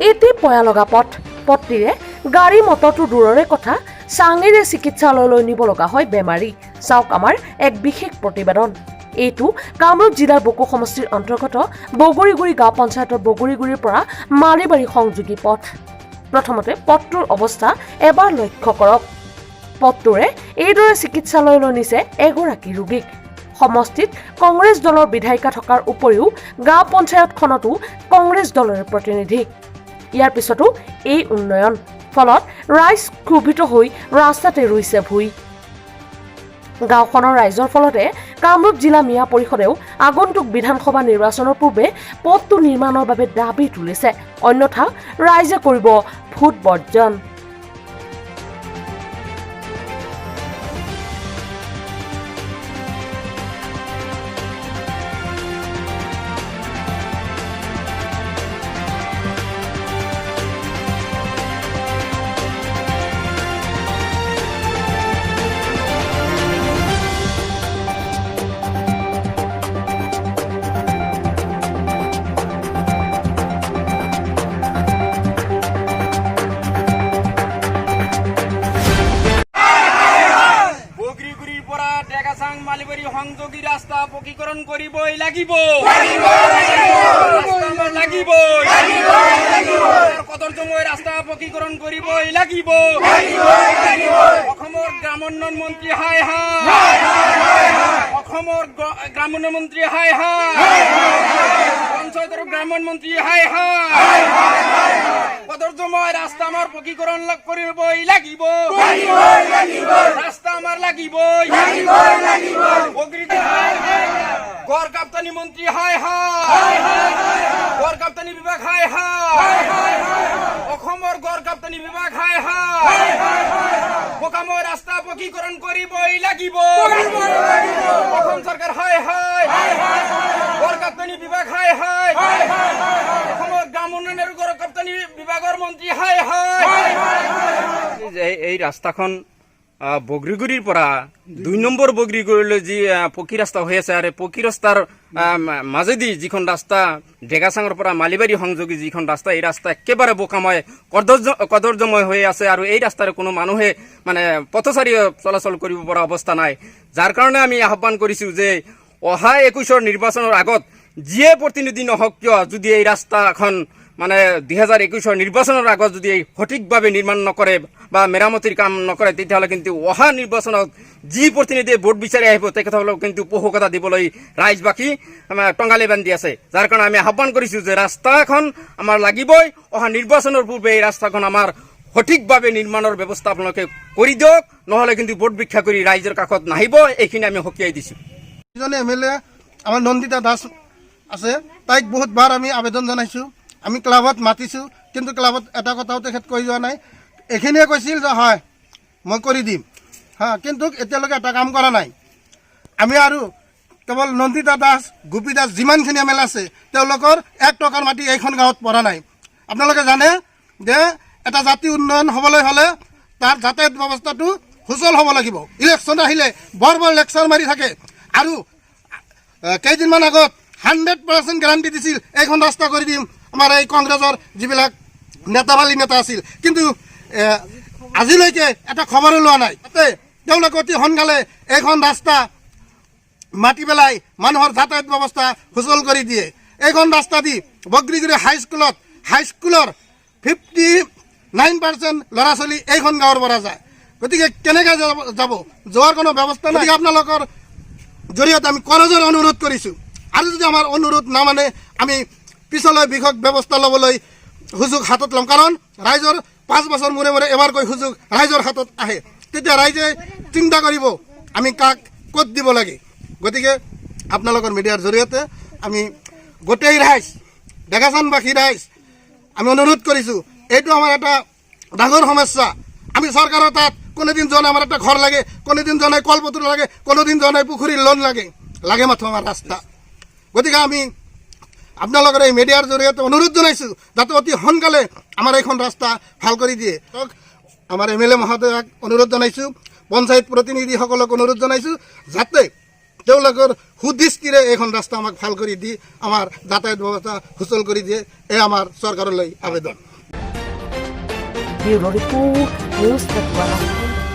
এটি পয়া লগা পথটিৰে গাড়ী মটৰটো দূৰৰে কথা চাঙেৰে চিকিৎসালয়লৈ নিব লগা হয় বেমাৰী। চাওক আমাৰ এক বিশেষ প্ৰতিবেদন। এইটো কামৰূপ জিলাৰ বকো সমষ্টিৰ অন্তৰ্গত বগৰীগুৰি গাঁও পঞ্চায়তৰ বগৰীগুৰিৰ পৰা মালিবাৰী সংযোগী পথ। প্ৰথমতে পথটোৰ অৱস্থা এবাৰ লক্ষ্য কৰক। পথটোৰে এইদৰে চিকিৎসালয়লৈ নিছে এগৰাকী ৰোগীক। সমষ্টিত কংগ্ৰেছ দলৰ বিধায়িকা থকাৰ উপৰিও গাঁও পঞ্চায়তখনতো কংগ্ৰেছ দলৰে প্ৰতিনিধি। ইয়াৰ পিছতো এই উন্নয়ন, ফলত ৰাইজ ক্ষোভিত হৈ ৰাস্তাতে ৰুইছে ভুই। গাঁওখনৰ ৰাইজৰ ফলতে কামৰূপ জিলা মিয়া পৰিষদেও আগন্তুক বিধানসভা নিৰ্বাচনৰ পূৰ্বে পথটো নিৰ্মাণৰ বাবে দাবী তুলিছে, অন্যথা ৰাইজে কৰিব ভোট বৰ্জন। মালিবাৰী সংযোগী ৰাস্তা পকীকৰণ কৰিবই লাগিব। কদৰ্জময় ৰাস্তা পকীকৰণ কৰিবই লাগিব। অসমৰ গ্ৰামোন্নয়ন মন্ত্ৰী হাই হাই, অসমৰ গ্ৰামোন্নয়ন মন্ত্ৰী হাই হাই, পঞ্চায়ত আৰু গ্ৰামোন্নয়ন মন্ত্ৰী হাই হাই। কদৰ্জময় ৰাস্তা আমাৰ পকীকৰণ কৰিবই লাগিব। ৰাস্তা আমাৰ লাগিবই। গড় কাপ্তানি মন্ত্ৰী হাই হাই, গড় কাপ্তানি বিভাগ হাই হাই, অসমৰ গড় কাপ্তানি বিভাগ হাই হাই। বোকাময় ৰাস্তা পকীকৰণ কৰিবই লাগিব। অসম চৰকাৰ হাই হাই, গড় কাপ্তানি বিভাগ হাই হাই, অসমৰ গ্ৰাম উন্নয়ন আৰু গড় কাপ্তানি বিভাগৰ মন্ত্ৰী হাই হাই। এই ৰাস্তাখন বগৰীগুৰিৰ পৰা ২ নম্বৰ বগৰীগুৰিলৈ যি পকী ৰাস্তা হৈ আছে, আৰু পকী ৰাস্তাৰ মাজেদি যিখন ৰাস্তা ডেগাচাঙৰ পৰা মালিবাৰী সংযোগী যিখন ৰাস্তা, এই ৰাস্তা একেবাৰে বোকাময় কদৰ্জময় হৈ আছে, আৰু এই ৰাস্তাৰে কোনো মানুহে পথচাৰী চলাচল কৰিব পৰা অৱস্থা নাই। যাৰ কাৰণে আমি আহ্বান কৰিছোঁ যে অহা ২১ৰ নিৰ্বাচনৰ আগত যিয়ে প্ৰতিনিধি নহওক কিয়, যদি এই ৰাস্তাখন ২০২১ৰ নিৰ্বাচনৰ আগত যদি সঠিকভাৱে নিৰ্মাণ নকৰে বা মেৰামতিৰ কাম নকৰে, তেতিয়াহ'লে কিন্তু অহা নিৰ্বাচনত যি প্ৰতিনিধিয়ে ভোট বিচাৰি আহিব তেখেতসকলক কিন্তু পোষকতা দিবলৈ ৰাইজবাসী টঙালি বান্ধি আছে। যাৰ কাৰণে আমি আহ্বান কৰিছোঁ যে ৰাস্তা এখন আমাৰ লাগিবই। অহা নিৰ্বাচনৰ পূৰ্বে এই ৰাস্তাখন আমাৰ সঠিকভাৱে নিৰ্মাণৰ ব্যৱস্থা আপোনালোকে কৰি দিয়ক, নহ'লে কিন্তু ভোট ভিক্ষা কৰি ৰাইজৰ কাষত নাহিব। এইখিনি আমি সকীয়াই দিছোঁ। এজনী MLA আমাৰ নন্দিতা দাস আছে, তাইক বহুতবাৰ আমি আবেদন জনাইছোঁ, আমি ক্লাবত মাতিছোঁ, কিন্তু ক্লাবত এটা কথাও তেখেত কৈ যোৱা নাই। এইখিনিয়ে কৈছিল যে হয় মই কৰি দিম, কিন্তু এতিয়ালৈকে এটা কাম কৰা নাই। আমি আৰু কেৱল নন্দিতা দাস, গোপী দাস, যিমানখিনি MLA আছে তেওঁলোকৰ 1 টকাৰ মাটি এইখন গাঁৱত পৰা নাই। আপোনালোকে জানে যে এটা জাতি উন্নয়ন হ'বলৈ হ'লে তাৰ যাতায়াত ব্যৱস্থাটো সুচল হ'ব লাগিব। ইলেকশ্যন আহিলে বৰ লেকচাৰ মাৰি থাকে, আৰু কেইদিনমান আগত 100% গেৰাণ্টি দিছিল এইখন ৰাস্তা কৰি দিম আমাৰ এই কংগ্ৰেছৰ যিবিলাক নেতাবালী নেতা আছিল, কিন্তু আজিলৈকে এটা খবৰো লোৱা নাই। তাতে তেওঁলোকে অতি সোনকালে এইখন ৰাস্তা মাতি পেলাই মানুহৰ যাতায়াত ব্যৱস্থা সুচল কৰি দিয়ে। এইখন ৰাস্তা দি বগৰীগুৰি হাইস্কুলৰ 59% ল'ৰা ছোৱালী এইখন গাঁৱৰ পৰা যায়। গতিকে কেনেকৈ যাব, যোৱাৰ কোনো ব্যৱস্থা নাই। আপোনালোকৰ জৰিয়তে আমি কৰজোৰে অনুৰোধ কৰিছোঁ, আৰু যদি আমাৰ অনুৰোধ নামানে আমি পিছলৈ বিশেষ ব্যৱস্থা ল'বলৈ সুযোগ হাতত ল'ম। কাৰণ ৰাইজৰ 5 বছৰ মূৰে মূৰে এবাৰকৈ সুযোগ ৰাইজৰ হাতত আহে, তেতিয়া ৰাইজে চিন্তা কৰিব আমি কাক ক'ত দিব লাগে। গতিকে আপোনালোকৰ মিডিয়াৰ জৰিয়তে আমি গোটেই ৰাইজ, ডেগাচানবাসী ৰাইজ আমি অনুৰোধ কৰিছোঁ, এইটো আমাৰ এটা ডাঙৰ সমস্যা। আমি চৰকাৰৰ তাত কোনোদিন যোৱা নাই আমাৰ এটা ঘৰ লাগে, কোনোদিন যোৱা নাই কলপত্ৰ লাগে, কোনোদিন যোৱা নাই পুখুৰীৰ লোন লাগে মাথো আমাৰ ৰাস্তা। গতিকে আমি আপোনালোকৰ এই মিডিয়াৰ জৰিয়তে অনুৰোধ জনাইছোঁ যাতে অতি সোনকালে আমাৰ এইখন ৰাস্তা ভাল কৰি দিয়ে। আমাৰ MLA মহোদয়ক অনুৰোধ জনাইছোঁ, পঞ্চায়ত প্ৰতিনিধিসকলক অনুৰোধ জনাইছোঁ যাতে তেওঁলোকৰ সুদৃষ্টিৰে এইখন ৰাস্তা আমাক ভাল কৰি দি আমাৰ যাতায়াত ব্যৱস্থা সুচল কৰি দিয়ে এই আমাৰ চৰকাৰলৈ আবেদন। Bureau report, news 31।